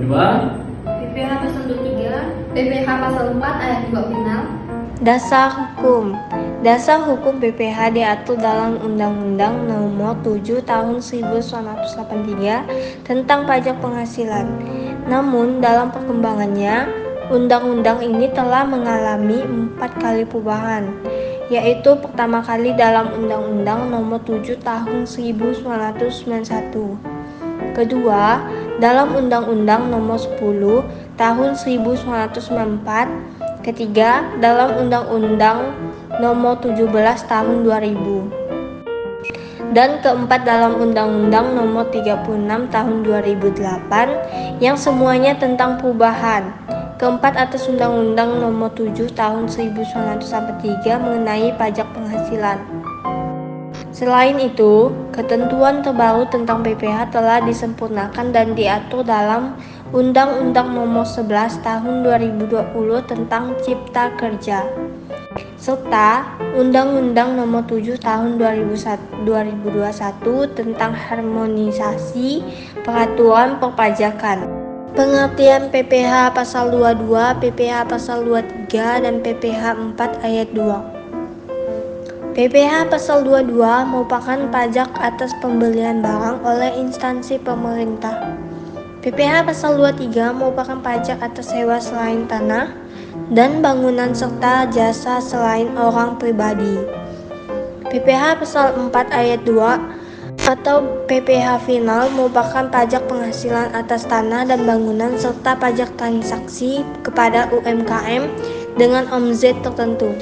kedua, PPH pasal 23, PPH pasal 4 ayat 2 final. Dasar hukum. Dasar hukum PPH diatur dalam Undang-Undang Nomor 7 Tahun 1983 tentang pajak penghasilan. Namun, dalam perkembangannya, undang-undang ini telah mengalami 4 kali perubahan, yaitu pertama kali dalam Undang-Undang Nomor 7 Tahun 1991. Kedua, dalam Undang-Undang Nomor 10 Tahun 1994. Ketiga, dalam Undang-Undang Nomor 17 Tahun 2000. Dan keempat, dalam Undang-Undang Nomor 36 Tahun 2008 yang semuanya tentang perubahan. Keempat, atas Undang-Undang Nomor 7 Tahun 1993 mengenai pajak penghasilan. Selain itu, ketentuan terbaru tentang PPH telah disempurnakan dan diatur dalam Undang-Undang Nomor 11 Tahun 2020 tentang Cipta Kerja, serta Undang-Undang Nomor 7 Tahun 2021 tentang harmonisasi peraturan perpajakan. Pengertian PPH pasal 22, PPH pasal 23, dan PPH 4 ayat 2. PPH pasal 22 merupakan pajak atas pembelian barang oleh instansi pemerintah. PPH pasal 23 merupakan pajak atas sewa selain tanah dan bangunan serta jasa selain orang pribadi. PPH pasal 4 ayat 2 atau PPH final merupakan pajak penghasilan atas tanah dan bangunan serta pajak transaksi kepada UMKM dengan omzet tertentu.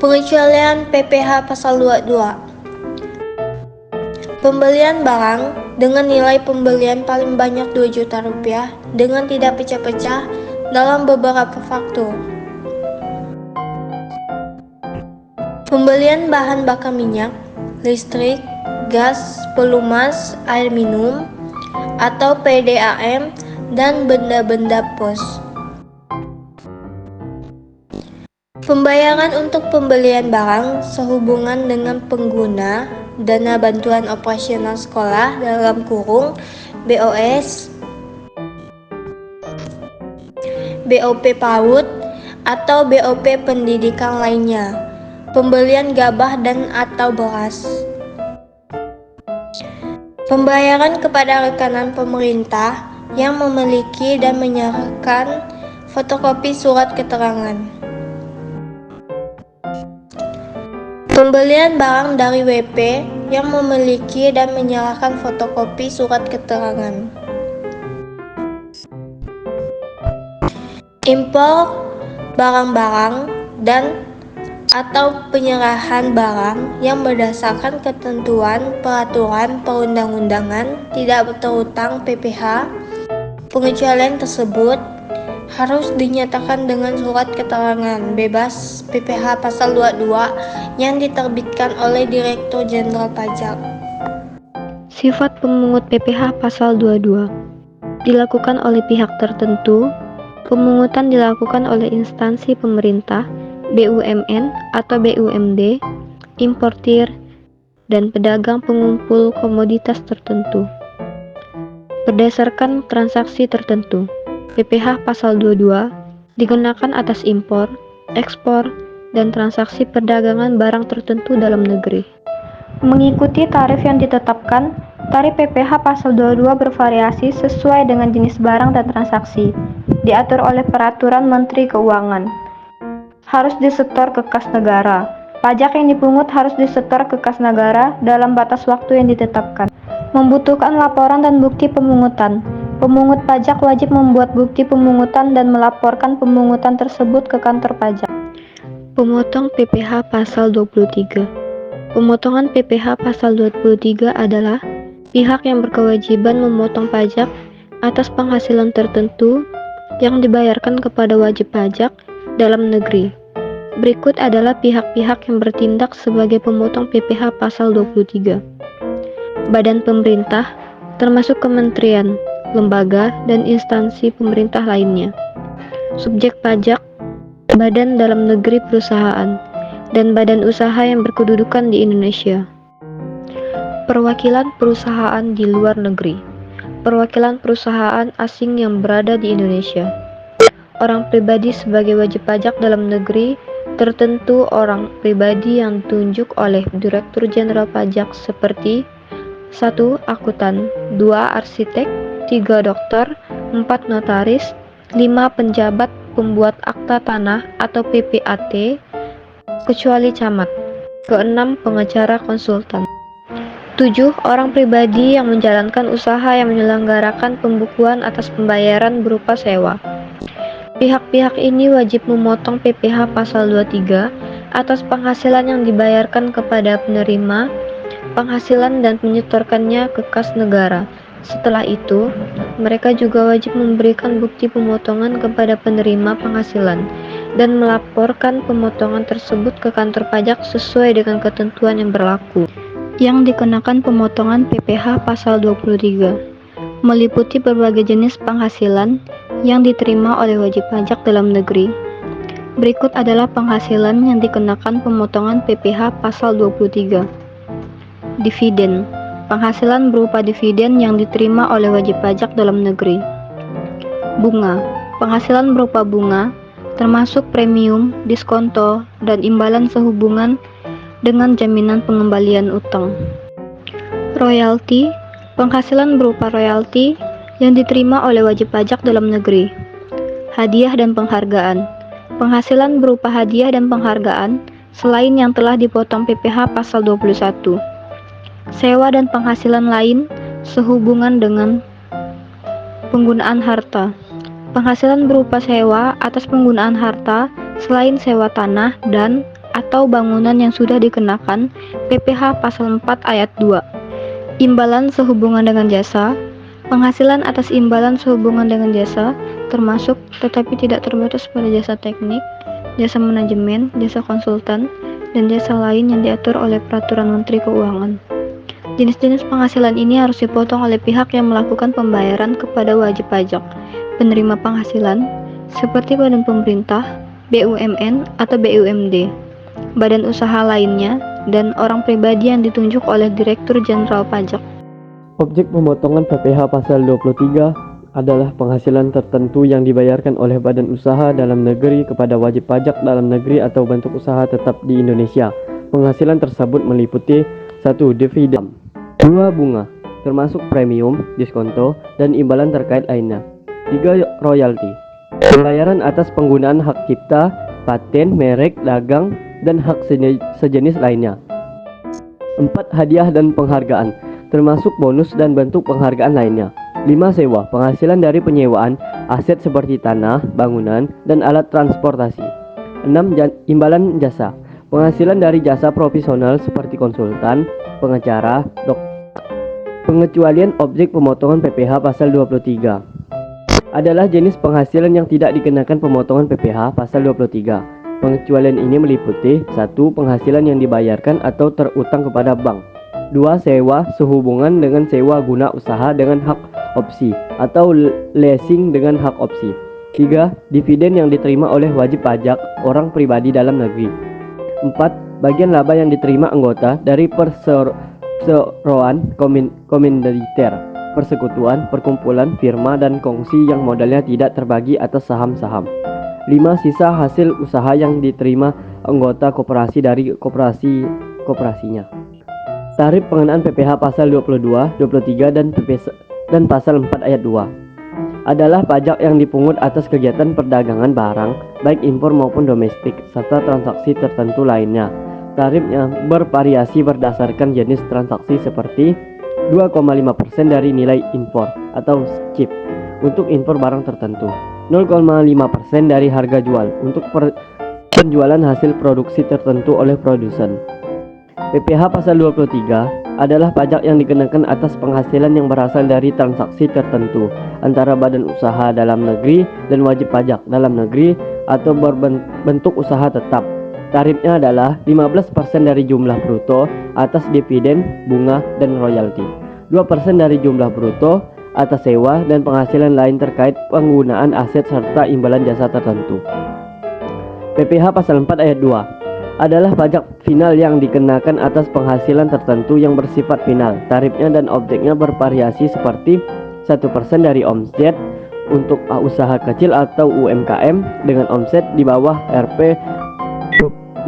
Pengecualian PPH pasal 22. Pembelian barang dengan nilai pembelian paling banyak 2 juta rupiah dengan tidak pecah-pecah dalam beberapa faktur. Pembelian bahan bakar minyak, listrik, gas, pelumas, air minum, atau PDAM, dan benda-benda pos. Pembayaran untuk pembelian barang sehubungan dengan pengguna dana bantuan operasional sekolah (BOS), BOP PAUD, atau BOP pendidikan lainnya. Pembelian gabah dan atau beras. Pembayaran kepada rekanan pemerintah yang memiliki dan menyerahkan fotokopi surat keterangan. Pembelian barang dari WP yang memiliki dan menyerahkan fotokopi surat keterangan. Impor barang-barang dan atau penyerahan barang yang berdasarkan ketentuan peraturan perundang-undangan tidak terutang PPH. Pengecualian tersebut harus dinyatakan dengan surat keterangan bebas PPH pasal 22 yang diterbitkan oleh Direktur Jenderal Pajak. Sifat pemungut PPH pasal 22 dilakukan oleh pihak tertentu. Pemungutan dilakukan oleh instansi pemerintah, BUMN atau BUMD, importir, dan pedagang pengumpul komoditas tertentu. Berdasarkan transaksi tertentu, PPH pasal 22 digunakan atas impor, ekspor, dan transaksi perdagangan barang tertentu dalam negeri. Mengikuti tarif yang ditetapkan, tarif PPH pasal 22 bervariasi sesuai dengan jenis barang dan transaksi, diatur oleh Peraturan Menteri Keuangan. Harus disetor ke kas negara. Pajak yang dipungut harus disetor ke kas negara dalam batas waktu yang ditetapkan. Membutuhkan laporan dan bukti pemungutan. Pemungut pajak wajib membuat bukti pemungutan dan melaporkan pemungutan tersebut ke kantor pajak. Pemotong PPH pasal 23. Pemotongan PPH pasal 23 adalah pihak yang berkewajiban memotong pajak atas penghasilan tertentu yang dibayarkan kepada wajib pajak dalam negeri. Berikut adalah pihak-pihak yang bertindak sebagai pemotong PPH pasal 23. Badan pemerintah, termasuk kementerian, lembaga, dan instansi pemerintah lainnya. Subjek pajak, badan dalam negeri perusahaan, dan badan usaha yang berkedudukan di Indonesia. Perwakilan perusahaan di luar negeri. perwakilan perusahaan asing yang berada di Indonesia. Orang pribadi sebagai wajib pajak dalam negeri tertentu orang pribadi yang ditunjuk oleh Direktur Jenderal Pajak seperti 1. Akuntan, 2. Arsitek, 3. Dokter, 4. Notaris, 5. Penjabat pembuat akta tanah atau PPAT, kecuali camat. Keenam, pengacara konsultan. 7. Orang pribadi yang menjalankan usaha yang menyelenggarakan pembukuan atas pembayaran berupa sewa. Pihak-pihak ini wajib memotong PPh pasal 23 atas penghasilan yang dibayarkan kepada penerima penghasilan dan menyetorkannya ke kas negara. Setelah itu, mereka juga wajib memberikan bukti pemotongan kepada penerima penghasilan dan melaporkan pemotongan tersebut ke kantor pajak sesuai dengan ketentuan yang berlaku. Yang dikenakan pemotongan PPh pasal 23 meliputi berbagai jenis penghasilan yang diterima oleh wajib pajak dalam negeri. Berikut adalah penghasilan yang dikenakan pemotongan PPh pasal 23. Dividen. Penghasilan berupa dividen yang diterima oleh wajib pajak dalam negeri. Bunga. Penghasilan berupa bunga, termasuk premium, diskonto, dan imbalan sehubungan dengan jaminan pengembalian utang. Royalti. Penghasilan berupa royalti yang diterima oleh wajib pajak dalam negeri. Hadiah dan penghargaan. Penghasilan berupa hadiah dan penghargaan selain yang telah dipotong PPh pasal 21. Sewa dan penghasilan lain sehubungan dengan penggunaan harta. Penghasilan berupa sewa atas penggunaan harta selain sewa tanah dan atau bangunan yang sudah dikenakan PPh pasal 4 ayat 2. Imbalan sehubungan dengan jasa. Penghasilan atas imbalan sehubungan dengan jasa termasuk tetapi tidak terbatas pada jasa teknik, jasa manajemen, jasa konsultan, dan jasa lain yang diatur oleh Peraturan Menteri Keuangan. Jenis-jenis penghasilan ini harus dipotong oleh pihak yang melakukan pembayaran kepada wajib pajak, penerima penghasilan, seperti badan pemerintah, BUMN atau BUMD, badan usaha lainnya, dan orang pribadi yang ditunjuk oleh Direktur Jenderal Pajak. Objek pemotongan PPh pasal 23 adalah penghasilan tertentu yang dibayarkan oleh badan usaha dalam negeri kepada wajib pajak dalam negeri atau bentuk usaha tetap di Indonesia. Penghasilan tersebut meliputi 1. Dividen, 2. Bunga, termasuk premium, diskonto, dan imbalan terkait lainnya. 3. Royalti, pembayaran atas penggunaan hak cipta, paten, merek, dagang, dan hak sejenis lainnya. 4. Hadiah dan penghargaan, termasuk bonus dan bentuk penghargaan lainnya. 5. Sewa, penghasilan dari penyewaan aset seperti tanah, bangunan, dan alat transportasi. 6. Imbalan jasa, penghasilan dari jasa profesional seperti konsultan, pengacara, dokter. Pengecualian objek pemotongan PPh pasal 23 adalah jenis penghasilan yang tidak dikenakan pemotongan PPh pasal 23. Pengecualian ini meliputi 1. Penghasilan yang dibayarkan atau terutang kepada bank. 2. Sewa sehubungan dengan sewa guna usaha dengan hak opsi atau leasing dengan hak opsi. 3. Dividen yang diterima oleh wajib pajak orang pribadi dalam negeri. 4. Bagian laba yang diterima anggota dari perseroan komanditer, persekutuan, perkumpulan, firma, dan kongsi yang modalnya tidak terbagi atas saham-saham. 5. Sisa hasil usaha yang diterima anggota koperasi dari koperasinya. Tarif pengenaan PPh pasal 22, 23, dan pasal 4 ayat 2 adalah pajak yang dipungut atas kegiatan perdagangan barang, baik impor maupun domestik, serta transaksi tertentu lainnya. Tarifnya bervariasi berdasarkan jenis transaksi seperti 2,5% dari nilai impor atau SCIP untuk impor barang tertentu, 0,5% dari harga jual untuk penjualan hasil produksi tertentu oleh produsen. PPh pasal 23 adalah pajak yang dikenakan atas penghasilan yang berasal dari transaksi tertentu antara badan usaha dalam negeri dan wajib pajak dalam negeri atau berbentuk usaha tetap. Tarifnya adalah 15% dari jumlah bruto atas dividen, bunga, dan royalti, 2% dari jumlah bruto atas sewa dan penghasilan lain terkait penggunaan aset serta imbalan jasa tertentu. PPh pasal 4 ayat 2 adalah pajak final yang dikenakan atas penghasilan tertentu yang bersifat final. Tarifnya dan objeknya bervariasi seperti 1% dari omset untuk usaha kecil atau UMKM dengan omset di bawah Rp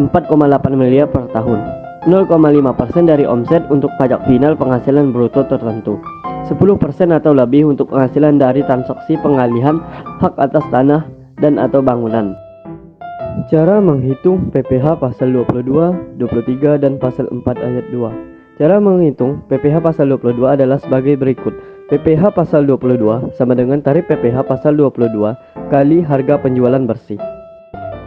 4,8 miliar per tahun. 0,5% dari omset untuk pajak final penghasilan bruto tertentu. 10% atau lebih untuk penghasilan dari transaksi pengalihan hak atas tanah dan atau bangunan. Cara menghitung PPh pasal 22, 23, dan pasal 4 ayat 2. Cara menghitung PPh pasal 22 adalah sebagai berikut. PPh pasal 22 sama dengan tarif PPh pasal 22 kali harga penjualan bersih.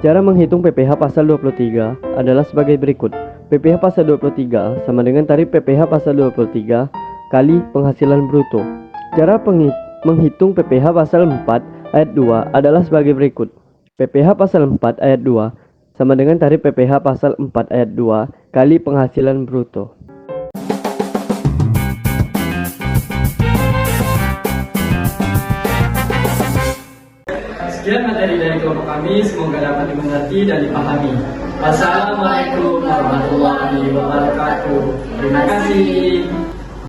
Cara menghitung PPh pasal 23 adalah sebagai berikut. PPh pasal 23 sama dengan tarif PPh pasal 23 kali penghasilan bruto. Cara menghitung PPh pasal 4 ayat 2 adalah sebagai berikut. PPh pasal 4 ayat 2 sama dengan tarif PPh pasal 4 ayat 2 kali penghasilan bruto. Sekian materi dari kelompok kami, semoga dapat dimengerti dan dipahami. Wassalamualaikum warahmatullahi wabarakatuh. Terima kasih.